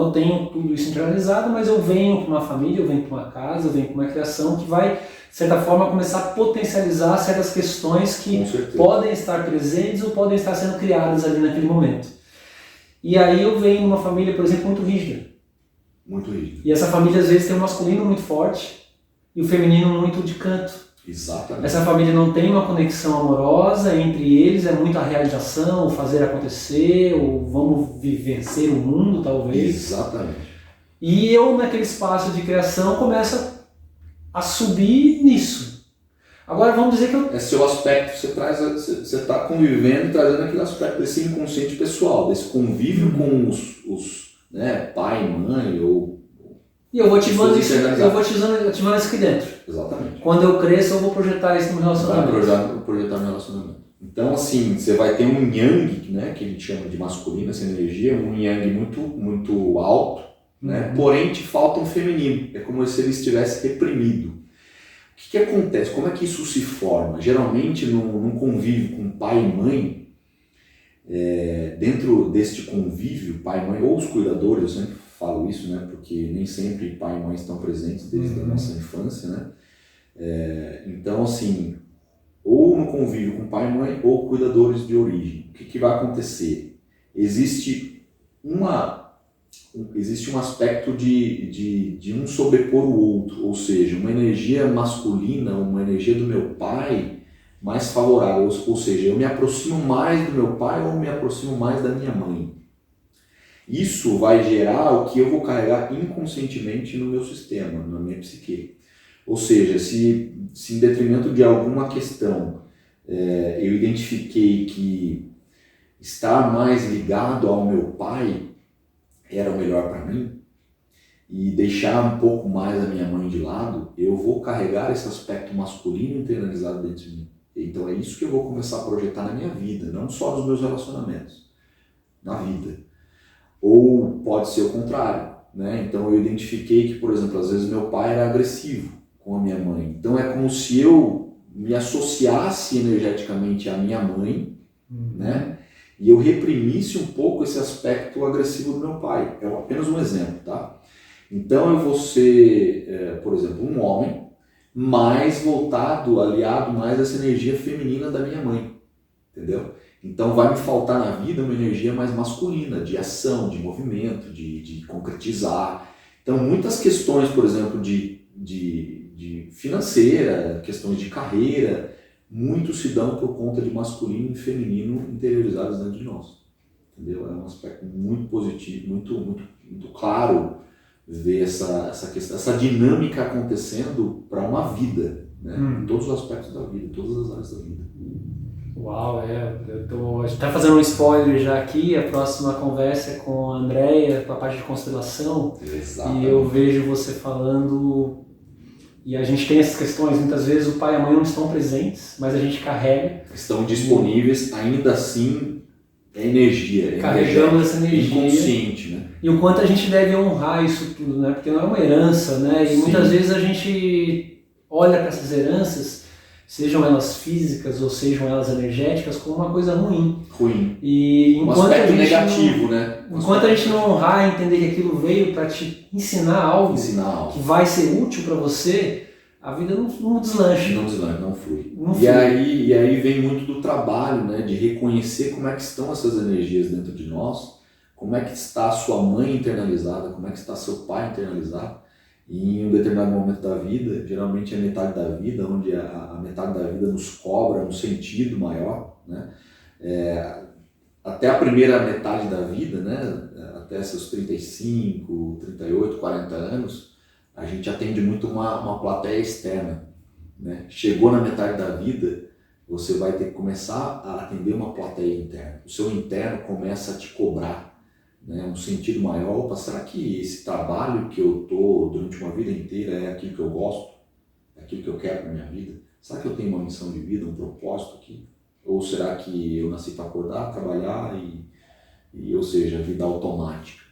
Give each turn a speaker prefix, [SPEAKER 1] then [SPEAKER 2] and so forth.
[SPEAKER 1] eu tenho tudo isso internalizado, mas eu venho para uma família, eu venho para uma casa, eu venho para uma criação que vai, de certa forma, começar a potencializar certas questões que podem estar presentes ou podem estar sendo criadas ali naquele momento. E aí eu venho de uma família, por exemplo, muito rígida.
[SPEAKER 2] Muito rígida.
[SPEAKER 1] E essa família, às vezes, tem um masculino muito forte e o feminino muito de canto.
[SPEAKER 2] Exatamente.
[SPEAKER 1] Essa família não tem uma conexão amorosa entre eles, é muito a realização, o fazer acontecer, o vamos vencer o mundo, talvez.
[SPEAKER 2] Exatamente.
[SPEAKER 1] E eu, naquele espaço de criação, começo a subir nisso. Agora vamos dizer que eu...
[SPEAKER 2] É seu aspecto, você está convivendo e trazendo aquele aspecto desse inconsciente pessoal, desse convívio com os pai, mãe ou...
[SPEAKER 1] E eu vou ativando isso aqui dentro.
[SPEAKER 2] Exatamente.
[SPEAKER 1] Quando eu cresço, eu vou projetar isso no relacionamento.
[SPEAKER 2] Vai projetar no relacionamento. Então, assim, você vai ter um yang, né, que a gente chama de masculino, essa energia, um yang muito, muito alto, né, porém te falta um feminino. É como se ele estivesse reprimido. O que acontece? Como é que isso se forma? Geralmente, num convívio com pai e mãe, dentro deste convívio, pai e mãe, ou os cuidadores, eu sempre falo isso, né, porque nem sempre pai e mãe estão presentes desde a nossa infância, né? Então, assim, ou no convívio com pai e mãe, ou cuidadores de origem. O que vai acontecer? Existe um aspecto de um sobrepor o outro, ou seja, uma energia masculina, uma energia do meu pai mais favorável, ou seja, eu me aproximo mais do meu pai ou me aproximo mais da minha mãe. Isso vai gerar o que eu vou carregar inconscientemente no meu sistema, na minha psique. Ou seja, se em detrimento de alguma questão eu identifiquei que estar mais ligado ao meu pai era o melhor para mim e deixar um pouco mais a minha mãe de lado, eu vou carregar esse aspecto masculino internalizado dentro de mim. Então é isso que eu vou começar a projetar na minha vida, não só nos meus relacionamentos, na vida. Ou pode ser o contrário, né? Então eu identifiquei que, por exemplo, às vezes meu pai era agressivo com a minha mãe. Então é como se eu me associasse energeticamente à minha mãe, né? E eu reprimisse um pouco esse aspecto agressivo do meu pai. É apenas um exemplo, tá? Então eu vou ser, por exemplo, um homem mais voltado, aliado mais a essa energia feminina da minha mãe, entendeu? Então vai me faltar na vida uma energia mais masculina, de ação, de movimento, de concretizar. Então muitas questões, por exemplo, de financeira, questões de carreira, muito se dão por conta de masculino e feminino interiorizados dentro de nós. Entendeu? É um aspecto muito positivo, muito claro ver essa questão, essa dinâmica acontecendo para uma vida, né? Em todos os aspectos da vida, em todas as áreas da vida.
[SPEAKER 1] Uau, a gente está fazendo um spoiler já aqui, a próxima conversa é com a Andréia, com a parte de constelação.
[SPEAKER 2] Exatamente.
[SPEAKER 1] E eu vejo você falando, e a gente tem essas questões, muitas vezes o pai e a mãe não estão presentes, mas a gente carrega.
[SPEAKER 2] Estão disponíveis, ainda assim é energia.
[SPEAKER 1] Carregamos essa energia.
[SPEAKER 2] Inconsciente, né?
[SPEAKER 1] E o quanto a gente deve honrar isso tudo, né? Porque não é uma herança, né? E muitas vezes a gente olha para essas heranças, sejam elas físicas ou sejam elas energéticas, como uma coisa ruim. E enquanto
[SPEAKER 2] aspecto
[SPEAKER 1] a gente
[SPEAKER 2] negativo, né?
[SPEAKER 1] Enquanto a gente não honrar e entender que aquilo veio para te ensinar algo que vai ser útil para você, a vida não deslancha.
[SPEAKER 2] Não flui. E aí vem muito do trabalho, né? De reconhecer como é que estão essas energias dentro de nós, como é que está a sua mãe internalizada, como é que está seu pai internalizado. E em um determinado momento da vida, geralmente é a metade da vida, onde a metade da vida nos cobra um sentido maior, né? Até a primeira metade da vida, né? Até seus 35, 38, 40 anos, a gente atende muito uma plateia externa, né? Chegou na metade da vida, você vai ter que começar a atender uma plateia interna. O seu interno começa a te cobrar, né, um sentido maior. Opa, será que esse trabalho que eu estou durante uma vida inteira é aquilo que eu gosto? É aquilo que eu quero para minha vida? Será que eu tenho uma missão de vida, um propósito aqui? Ou será que eu nasci para acordar, trabalhar ou seja, vida automática?